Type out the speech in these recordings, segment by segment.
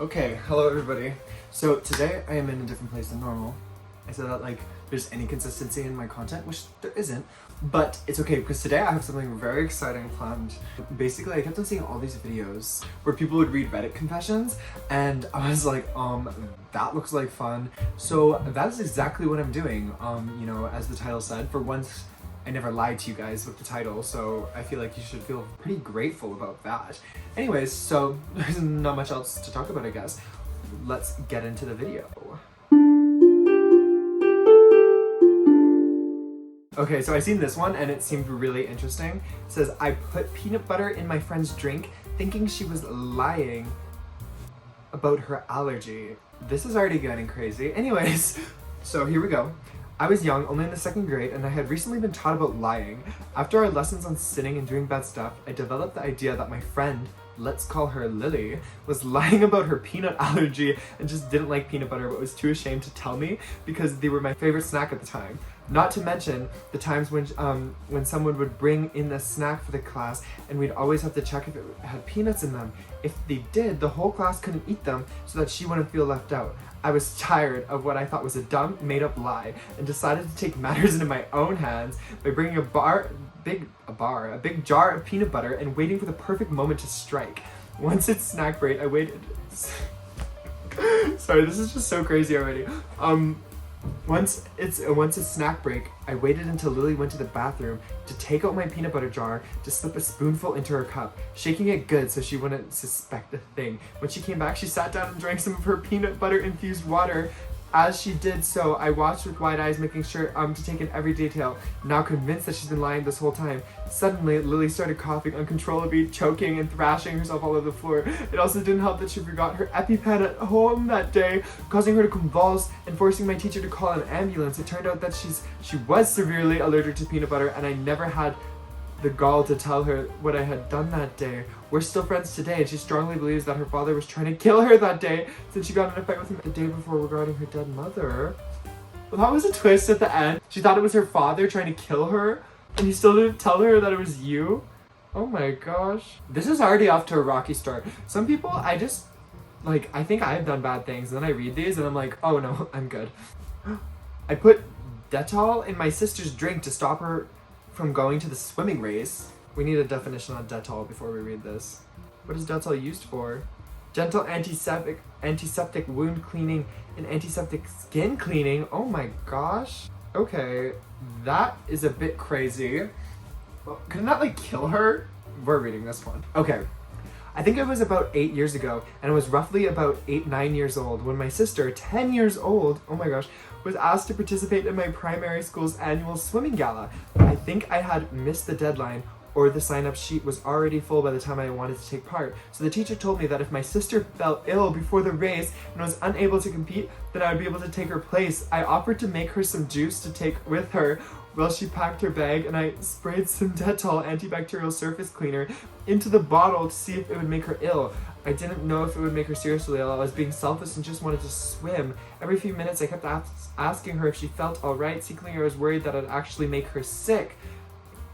Okay, hello everybody. So today I am in a different place than normal. I said that like there's any consistency in my content, which there isn't, but it's okay because today I have something very exciting planned. Basically, I kept on seeing all these videos where people would read Reddit confessions and I was like, that looks like fun. So that is exactly what I'm doing. You know, as the title said, for once I never lied to you guys with the title, so I feel like you should feel pretty grateful about that. Anyways, so there's not much else to talk about, I guess. Let's get into the video. Okay, so I seen this one and it seemed really interesting. It says, I put peanut butter in my friend's drink thinking she was lying about her allergy. This is already getting crazy. Anyways, so here we go. I was young, only in the 2nd grade, and I had recently been taught about lying. After our lessons on sinning and doing bad stuff, I developed the idea that my friend, let's call her Lily, was lying about her peanut allergy and just didn't like peanut butter but was too ashamed to tell me because they were my favorite snack at the time. Not to mention the times when someone would bring in a snack for the class and we'd always have to check if it had peanuts in them. If they did, the whole class couldn't eat them so that she wouldn't feel left out. I was tired of what I thought was a dumb, made-up lie and decided to take matters into my own hands by bringing a big jar of peanut butter and waiting for the perfect moment to strike. Once it's snack break, I waited. Sorry, this is just so crazy already. Once it's snack break, I waited until Lily went to the bathroom to take out my peanut butter jar to slip a spoonful into her cup, shaking it good so she wouldn't suspect a thing. When she came back, she sat down and drank some of her peanut butter infused water. As she did so, I watched with wide eyes, making sure to take in every detail, now convinced that she's been lying this whole time. Suddenly, Lily started coughing uncontrollably, choking and thrashing herself all over the floor. It also didn't help that she forgot her EpiPen at home that day, causing her to convulse and forcing my teacher to call an ambulance. It turned out that she was severely allergic to peanut butter, and I never had the gall to tell her what I had done that day. We're still friends today, and she strongly believes that her father was trying to kill her that day since she got in a fight with him the day before regarding her dead mother. Well, that was a twist at the end. She thought it was her father trying to kill her, and he still didn't tell her that it was you? Oh my gosh. This is already off to a rocky start. Some people, I think I've done bad things, and then I read these and I'm like, oh no, I'm good. I put Dettol in my sister's drink to stop her from going to the swimming race. We need a definition on Dettol before we read this. What is Dettol used for? Gentle antiseptic wound cleaning and antiseptic skin cleaning. Oh my gosh. Okay, that is a bit crazy. Couldn't that like kill her? We're reading this one. Okay. I think it was about 8 years ago, and I was roughly about 9 years old when my sister, 10 years old, oh my gosh, was asked to participate in my primary school's annual swimming gala. I think I had missed the deadline, or the sign-up sheet was already full by the time I wanted to take part. So the teacher told me that if my sister fell ill before the race and was unable to compete, then I would be able to take her place. I offered to make her some juice to take with her while she packed her bag, and I sprayed some Dettol antibacterial surface cleaner into the bottle to see if it would make her ill. I didn't know if it would make her seriously ill. I was being selfish and just wanted to swim. Every few minutes I kept asking her if she felt alright. Secretly I was worried that I'd actually make her sick.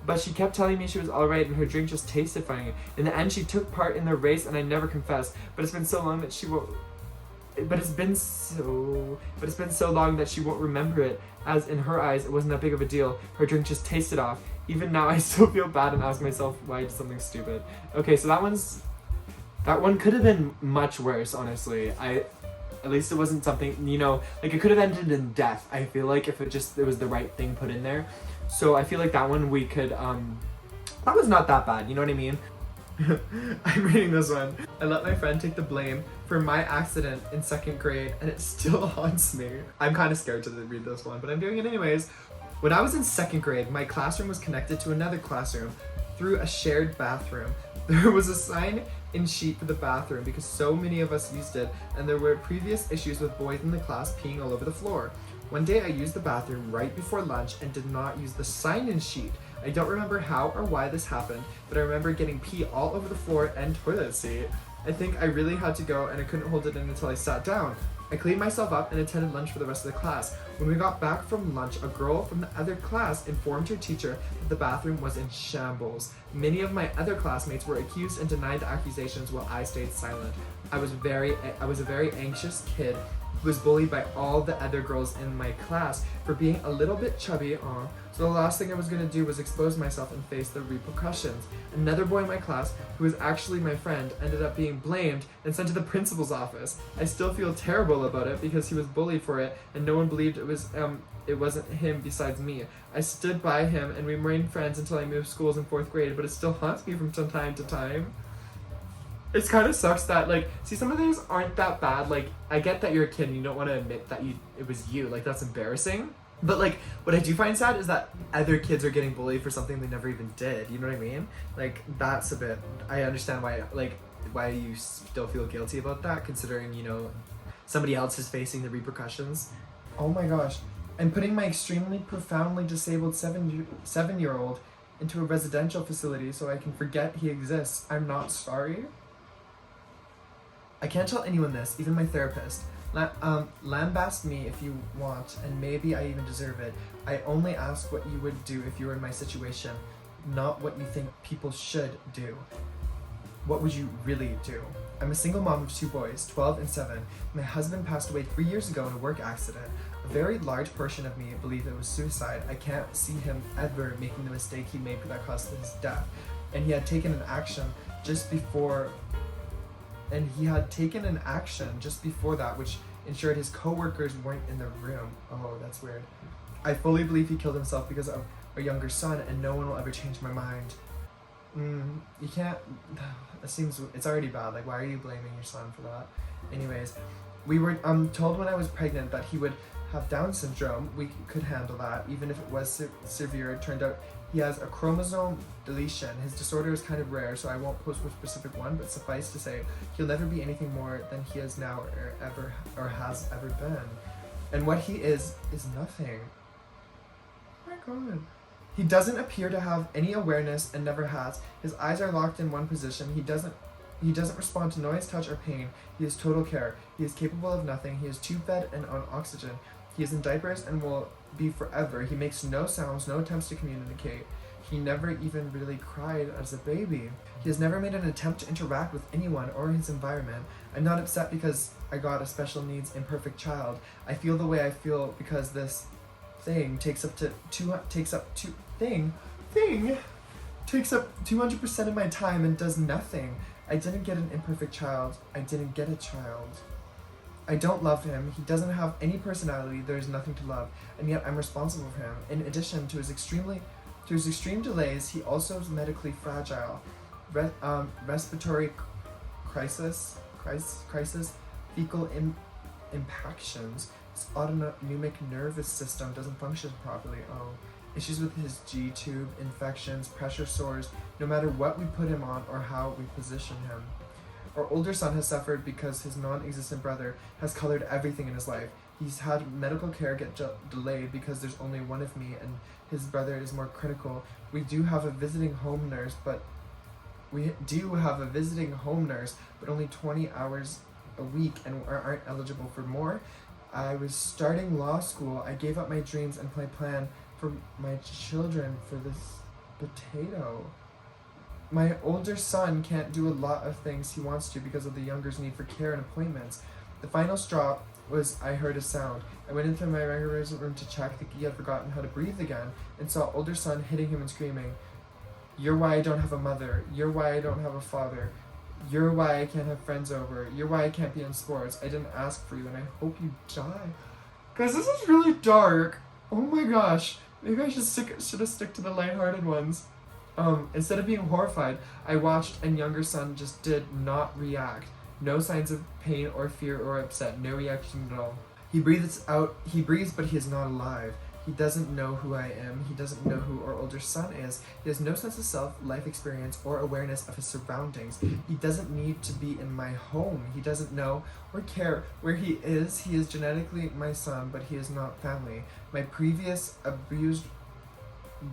But she kept telling me she was alright and her drink just tasted funny. In the end, she took part in the race and I never confessed. But it's been so long that she won't. But it's been so long that she won't remember it, as in her eyes it wasn't that big of a deal. Her drink just tasted off. Even now I still feel bad and ask myself why I did something stupid. Okay, so that one could have been much worse, honestly. At least it wasn't something, you know, like it could have ended in death. I feel like if it was the right thing put in there. So I feel like that one we could, that was not that bad, you know what I mean? I'm reading this one. I let my friend take the blame for my accident in 2nd grade and it still haunts me. I'm kind of scared to read this one, but I'm doing it anyways. When I was in 2nd grade, my classroom was connected to another classroom through a shared bathroom. There was a sign-in sheet for the bathroom because so many of us used it, and there were previous issues with boys in the class peeing all over the floor. One day I used the bathroom right before lunch and did not use the sign-in sheet. I don't remember how or why this happened, but I remember getting pee all over the floor and toilet seat. I think I really had to go and I couldn't hold it in until I sat down. I cleaned myself up and attended lunch for the rest of the class. When we got back from lunch, a girl from the other class informed her teacher that the bathroom was in shambles. Many of my other classmates were accused and denied the accusations while I stayed silent. I was a very anxious kid who was bullied by all the other girls in my class for being a little bit chubby. So the last thing I was gonna do was expose myself and face the repercussions. Another boy in my class, who was actually my friend, ended up being blamed and sent to the principal's office. I still feel terrible about it because he was bullied for it and no one believed it wasn't him besides me. I stood by him and we remained friends until I moved schools in 4th grade, but it still haunts me from time to time. It kind of sucks that, like, see, some of things aren't that bad. Like, I get that you're a kid and you don't want to admit that it was you. Like, that's embarrassing. But, like, what I do find sad is that other kids are getting bullied for something they never even did. You know what I mean? Like, that's a bit... I understand why you still feel guilty about that, considering, you know, somebody else is facing the repercussions. Oh my gosh. I'm putting my extremely profoundly disabled seven-year-old into a residential facility so I can forget he exists. I'm not sorry. I can't tell anyone this, even my therapist. Lambast me if you want, and maybe I even deserve it. I only ask what you would do if you were in my situation, not what you think people should do. What would you really do? I'm a single mom of 2 boys, 12 and 7. My husband passed away 3 years ago in a work accident. A very large portion of me believe it was suicide. I can't see him ever making the mistake he made that caused his death. And he had taken an action just before that, which ensured his co-workers weren't in the room. Oh, that's weird. I fully believe he killed himself because of our younger son, and no one will ever change my mind. You can't... It's already bad. Like, why are you blaming your son for that? Anyways, we were told when I was pregnant that he would have Down syndrome. We could handle that, even if it was severe. It turned out he has a chromosome deletion. His disorder is kind of rare, so I won't post a specific one, but suffice to say, he'll never be anything more than he is now or has ever been. And what he is nothing. Oh my god. He doesn't appear to have any awareness and never has. His eyes are locked in one position. He doesn't respond to noise, touch, or pain. He is total care. He is capable of nothing. He is tube-fed and on oxygen. He is in diapers and will be forever. He makes no sounds, no attempts to communicate. He never even really cried as a baby. He has never made an attempt to interact with anyone or his environment. I'm not upset because I got a special needs imperfect child. I feel the way I feel because this thing takes up 200% of my time and does nothing. I didn't get an imperfect child. I didn't get a child. I don't love him. He doesn't have any personality. There is nothing to love, and yet I'm responsible for him. In addition to his extreme delays, he also is medically fragile. Respiratory crisis, fecal impactions. His autonomic nervous system doesn't function properly. Issues with his G-tube, infections, pressure sores, no matter what we put him on or how we position him. Our older son has suffered because his non-existent brother has colored everything in his life. He's had medical care get delayed because there's only one of me and his brother is more critical. We do have a visiting home nurse, but only 20 hours a week and aren't eligible for more. I was starting law school. I gave up my dreams and my plan for my children for this potato. My older son can't do a lot of things he wants to because of the younger's need for care and appointments. The final straw was I heard a sound. I went into my regular room to check that he had forgotten how to breathe again and saw older son hitting him and screaming, "You're why I don't have a mother. You're why I don't have a father. You're why I can't have friends over. You're why I can't be in sports. I didn't ask for you and I hope you die." Guys, this is really dark. Oh my gosh. Maybe I should have stuck to the lighthearted ones. Instead of being horrified, I watched and younger son just did not react. No signs of pain or fear or upset. No reaction at all. He breathes, but he is not alive. He doesn't know who I am. He doesn't know who our older son is. He has no sense of self, life experience, or awareness of his surroundings. He doesn't need to be in my home. He doesn't know or care where he is. He is genetically my son, but he is not family. My previous abused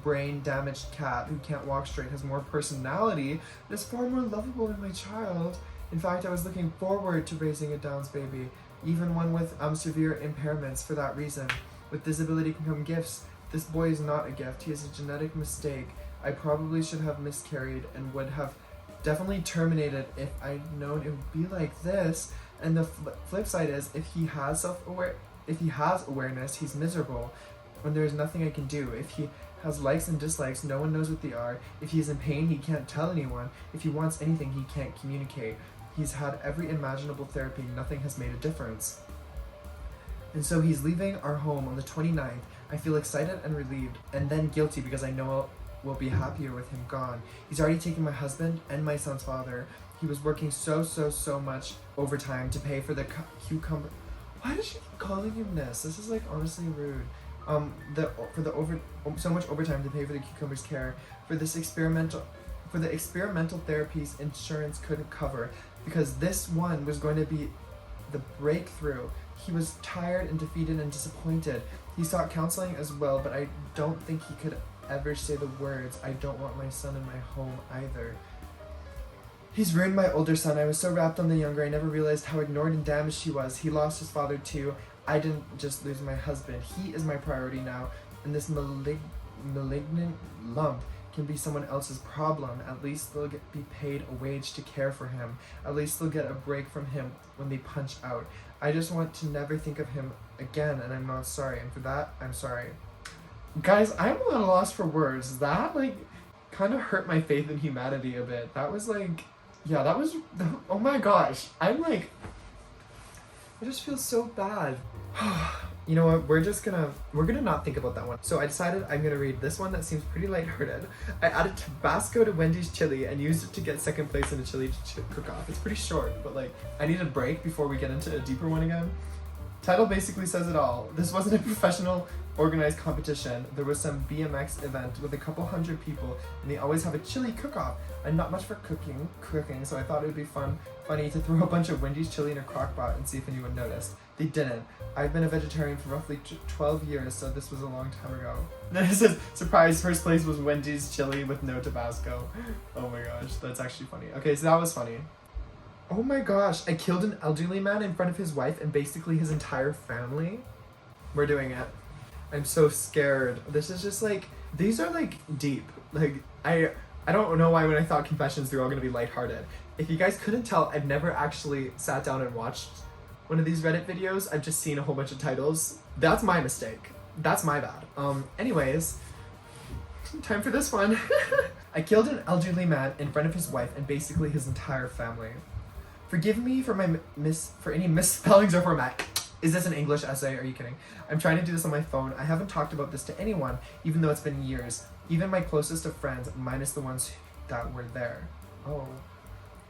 brain damaged cat who can't walk straight has more personality and is far more lovable than my child. In fact, I was looking forward to raising a Down's baby, even one with severe impairments for that reason. With disability can come gifts. This boy is not a gift. He is a genetic mistake. I probably should have miscarried and would have definitely terminate it if I'd known it would be like this. And the flip side is, if he has awareness, he's miserable when there's nothing I can do. If he has likes and dislikes, no one knows what they are. If he's in pain, he can't tell anyone. If he wants anything, he can't communicate. He's had every imaginable therapy, nothing has made a difference. And so he's leaving our home on the 29th. I feel excited and relieved, and then guilty because I know we'll be happier with him gone. He's already taken my husband and my son's father. He was working so much overtime to pay for the cucumber. Why does she keep calling him this? This is like honestly rude. So much overtime to pay for the cucumber's care, for the experimental therapies insurance couldn't cover, because this one was going to be the breakthrough. He was tired and defeated and disappointed. He sought counseling as well, but I don't think he could ever say the words, I don't want my son in my home either. He's ruined my older son. I was so wrapped on the younger, I never realized how ignored and damaged he was. He lost his father too. I didn't just lose my husband. He is my priority now, and this malignant lump can be someone else's problem. At least they'll be paid a wage to care for him. At least they'll get a break from him when they punch out. I just want to never think of him again, and I'm not sorry. And for that, I'm sorry. Guys, I'm at a loss for words. That, like, kind of hurt my faith in humanity a bit. That was, like, yeah, that was, oh my gosh. I'm, like, I just feel so bad. You know what, we're gonna not think about that one. So I decided I'm gonna read this one that seems pretty lighthearted. I added Tabasco to Wendy's chili and used it to get second place in a chili cook-off. It's pretty short, but like, I need a break before we get into a deeper one again. Title basically says it all. This wasn't a professional organized competition. There was some BMX event with a couple hundred people, and they always have a chili cook-off. I'm not much for cooking, so I thought it would be funny to throw a bunch of Wendy's chili in a crock pot and see if anyone noticed. They didn't. I've been a vegetarian for roughly 12 years, so this was a long time ago. Then it says, surprise, first place was Wendy's chili with no Tabasco. Oh my gosh, that's actually funny. Okay, so that was funny. Oh my gosh, I killed an elderly man in front of his wife and basically his entire family. We're doing it. I'm so scared. This is just like, these are like deep. Like, I don't know why when I thought confessions, they're all gonna be lighthearted. If you guys couldn't tell, I've never actually sat down and watched one of these Reddit videos. I've just seen a whole bunch of titles. That's my mistake. That's my bad. Anyways, time for this one. I killed an elderly man in front of his wife and basically his entire family. Forgive me for any misspellings or format. Is this an English essay? Are you kidding? I'm trying to do this on my phone. I haven't talked about this to anyone, even though it's been years. Even my closest of friends, minus the ones that were there. Oh.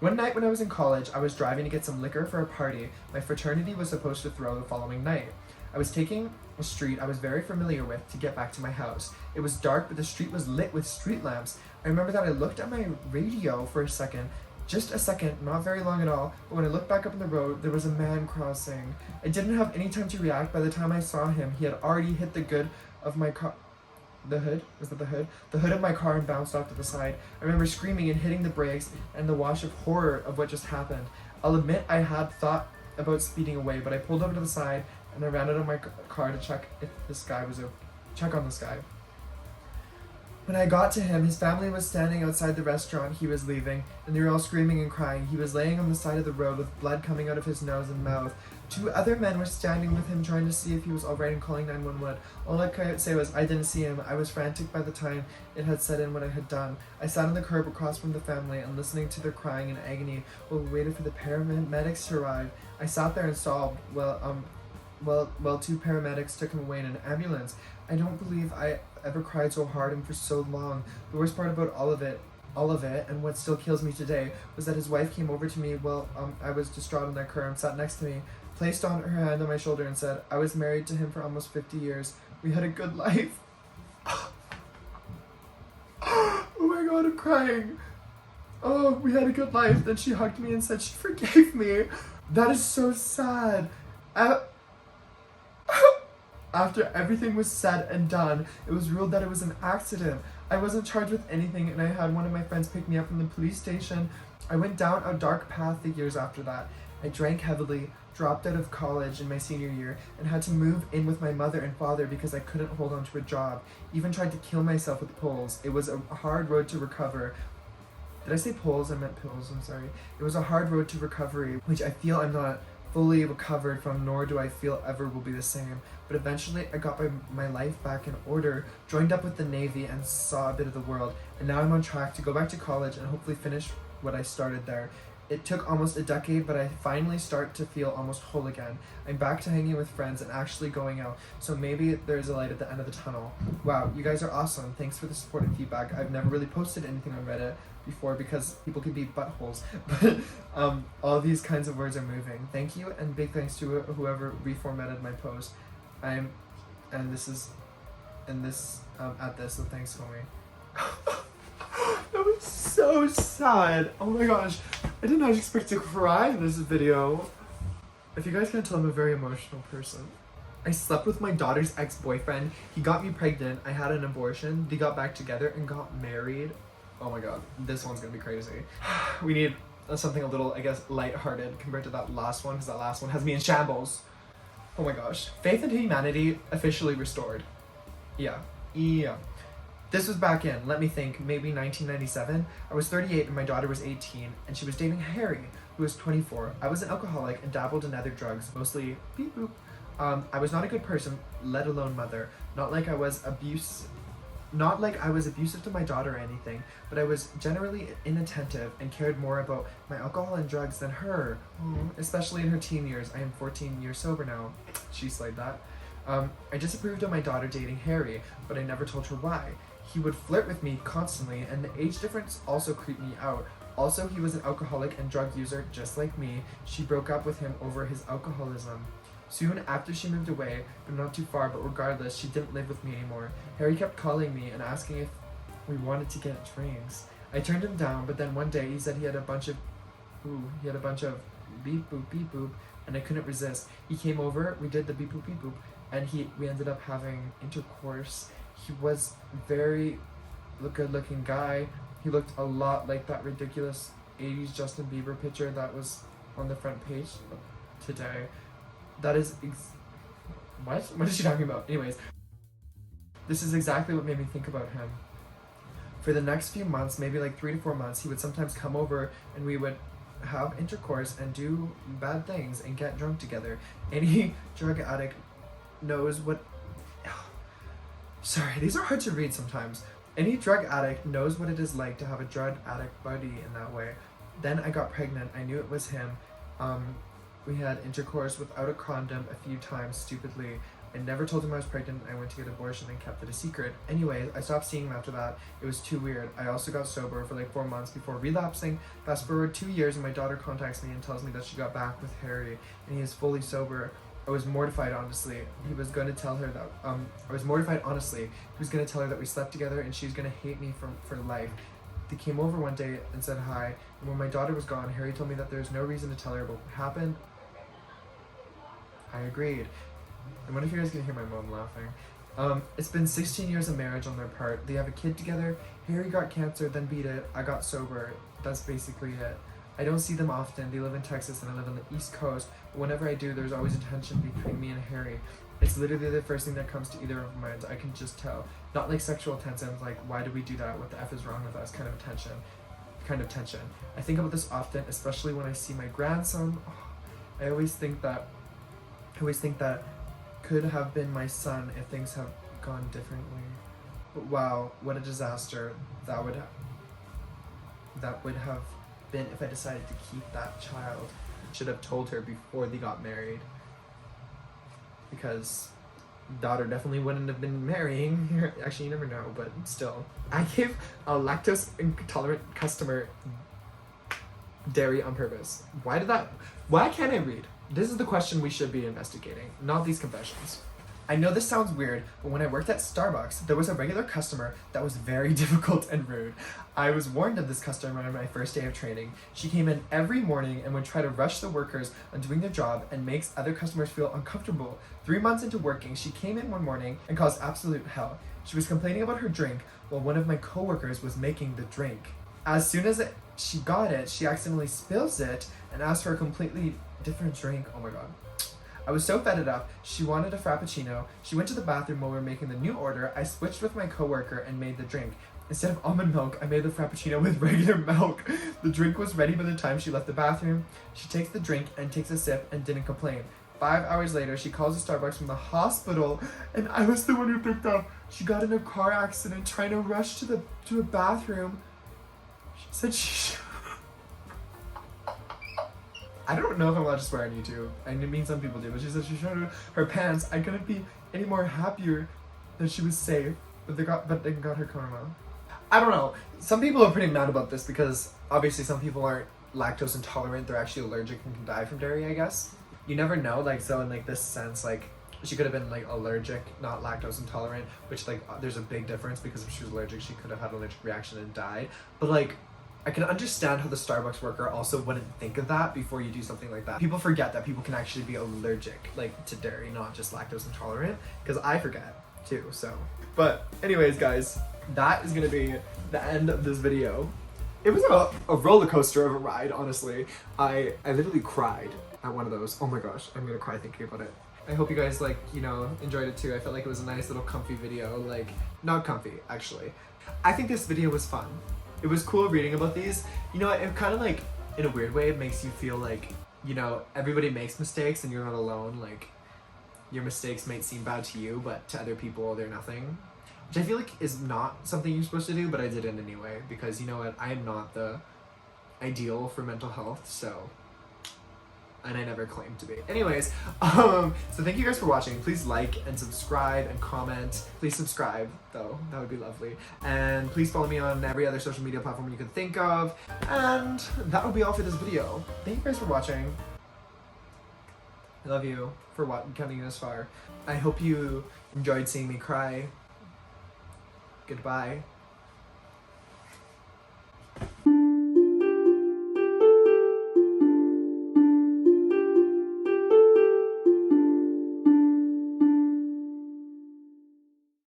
One night when I was in college, I was driving to get some liquor for a party my fraternity was supposed to throw the following night. I was taking a street I was very familiar with to get back to my house. It was dark, but the street was lit with street lamps. I remember that I looked at my radio for a second, just a second, not very long at all, but when I looked back up on the road, there was a man crossing. I didn't have any time to react. By the time I saw him, he had already hit the hood of my car. The hood? Was that the hood? The hood of my car and bounced off to the side. I remember screaming and hitting the brakes and the wash of horror of what just happened. I'll admit I had thought about speeding away, but I pulled over to the side and I ran out of my car to check if this guy was check on this guy. When I got to him, his family was standing outside the restaurant he was leaving, and they were all screaming and crying. He was laying on the side of the road with blood coming out of his nose and mouth. 2 other men were standing with him trying to see if he was alright and calling 911. All I could say was, I didn't see him. I was frantic by the time it had set in what I had done. I sat on the curb across from the family and listening to their crying in agony while we waited for the paramedics to arrive. I sat there and sobbed while 2 paramedics took him away in an ambulance. I don't believe I ever cried so hard and for so long. The worst part about all of it, and what still kills me today, was that his wife came over to me while I was distraught on that curb, sat next to me, placed on her hand on my shoulder and said, I was married to him for almost 50 years. We had a good life. Oh my god, I'm crying. Oh, we had a good life. Then she hugged me and said she forgave me. That is so sad. After everything was said and done, it was ruled that it was an accident. I wasn't charged with anything, and I had one of my friends pick me up from the police station. I went down a dark path the years after that. I drank heavily, dropped out of college in my senior year, and had to move in with my mother and father because I couldn't hold on to a job. Even tried to kill myself with pills. It was a hard road to recover. Did I say poles? I meant pills, I'm sorry. It was a hard road to recovery, which I feel I'm not fully recovered from, nor do I feel ever will be the same. But eventually I got my life back in order, joined up with the Navy, and saw a bit of the world. And now I'm on track to go back to college and hopefully finish what I started there. It took almost a decade, but I finally start to feel almost whole again. I'm back to hanging with friends and actually going out, so maybe there's a light at the end of the tunnel. Wow, you guys are awesome. Thanks for the support and feedback. I've never really posted anything on Reddit before because people can be buttholes, but all these kinds of words are moving. Thank you, and big thanks to whoever reformatted my post. So thanks, homie. That was so sad. Oh my gosh. I did not expect to cry in this video. If you guys can't tell, I'm a very emotional person. I slept with my daughter's ex-boyfriend. He got me pregnant. I had an abortion. They got back together and got married. Oh my god. This one's gonna be crazy. We need something a little, I guess, lighthearted compared to that last one, because that last one has me in shambles. Oh my gosh. Faith in humanity officially restored. Yeah. This was back in, let me think, maybe 1997. I was 38 and my daughter was 18, and she was dating Harry, who was 24. I was an alcoholic and dabbled in other drugs, mostly beep boop. I was not a good person, let alone mother. Not like I was abusive to my daughter or anything, but I was generally inattentive and cared more about my alcohol and drugs than her, especially in her teen years. I am 14 years sober now. She slayed that. I disapproved of my daughter dating Harry, but I never told her why. He would flirt with me constantly, and the age difference also creeped me out. Also, he was an alcoholic and drug user just like me. She broke up with him over his alcoholism. Soon after she moved away, but not too far, but regardless, she didn't live with me anymore. Harry kept calling me and asking if we wanted to get drinks. I turned him down, but then one day he said he had a bunch of beep boop, and I couldn't resist. He came over, we did the beep boop, and we ended up having intercourse. He was very good looking guy. He looked a lot like that ridiculous 80s Justin Bieber picture that was on the front page today. That is what? What is she talking about? Anyways, this is exactly what made me think about him. For the next few months, maybe like 3 to 4 months, he would sometimes come over and we would have intercourse and do bad things and get drunk together. Any drug addict knows what... Sorry, these are hard to read sometimes. Any drug addict knows what it is like to have a drug addict buddy in that way. Then I got pregnant. I knew it was him. We had intercourse without a condom a few times, stupidly. I never told him I was pregnant. I went to get an abortion and kept it a secret. Anyway, I stopped seeing him after that. It was too weird. I also got sober for like 4 months before relapsing. Fast forward 2 years and my daughter contacts me and tells me that she got back with Harry and he is fully sober. I was mortified, honestly. He was going to tell her that, He was going to tell her that we slept together and she was going to hate me for life. They came over one day and said hi, and when my daughter was gone, Harry told me that there's no reason to tell her about what happened. I agreed. I wonder if you guys can hear my mom laughing. It's been 16 years of marriage on their part. They have a kid together. Harry got cancer, then beat it. I got sober. That's basically it. I don't see them often. They live in Texas and I live on the East Coast. But whenever I do, there's always a tension between me and Harry. It's literally the first thing that comes to either of our minds. I can just tell. Not like sexual tension, like why do we do that? What the F is wrong with us? Kind of tension. I think about this often, especially when I see my grandson. I always think that could have been my son if things have gone differently. But wow, what a disaster that would have been if I decided to keep that child. Should have told her before they got married, because daughter definitely wouldn't have been marrying her. Actually, you never know, but still. I gave a lactose intolerant customer dairy on purpose. Why can't I read? This is the question we should be investigating, not these confessions. I know this sounds weird, but when I worked at Starbucks, there was a regular customer that was very difficult and rude. I was warned of this customer on my first day of training. She came in every morning and would try to rush the workers on doing their job and makes other customers feel uncomfortable. 3 months into working, she came in one morning and caused absolute hell. She was complaining about her drink while one of my coworkers was making the drink. As soon as she got it, she accidentally spills it and asked for a completely different drink. Oh my god. I was so fed it up. She wanted a frappuccino. She went to the bathroom while we were making the new order. I switched with my coworker and made the drink. Instead of almond milk, I made the Frappuccino with regular milk. The drink was ready by the time she left the bathroom. She takes the drink and takes a sip and didn't complain. 5 hours later, she calls the Starbucks from the hospital, and I was the one who picked up. She got in a car accident trying to rush to a bathroom. She said she... I don't know if I'm allowed to swear on YouTube. I mean, some people do, but she said she showed her pants. I couldn't be any more happier that she was safe, but they got her karma. I don't know. Some people are pretty mad about this because obviously some people aren't lactose intolerant. They're actually allergic and can die from dairy, I guess. You never know. Like, so in like this sense, like she could have been like allergic, not lactose intolerant, which like there's a big difference because if she was allergic, she could have had an allergic reaction and died. But like, I can understand how the Starbucks worker also wouldn't think of that before you do something like that. People forget that people can actually be allergic, like, to dairy, not just lactose intolerant, because I forget too, so. But anyways, guys, that is gonna be the end of this video. It was a roller coaster of a ride, honestly. I literally cried at one of those. Oh my gosh, I'm gonna cry thinking about it. I hope you guys, like, you know, enjoyed it too. I felt like it was a nice little comfy video, like, not comfy, actually. I think this video was fun. It was cool reading about these. You know, it kind of like, in a weird way, it makes you feel like, you know, everybody makes mistakes and you're not alone. Like, your mistakes might seem bad to you, but to other people, they're nothing. Which I feel like is not something you're supposed to do, but I did it anyway. Because, you know what, I am not the ideal for mental health, so... And I never claimed to be. Anyways, so thank you guys for watching. Please like and subscribe and comment. Please subscribe, though. That would be lovely. And please follow me on every other social media platform you can think of. And that will be all for this video. Thank you guys for watching. I love you for coming this far. I hope you enjoyed seeing me cry. Goodbye.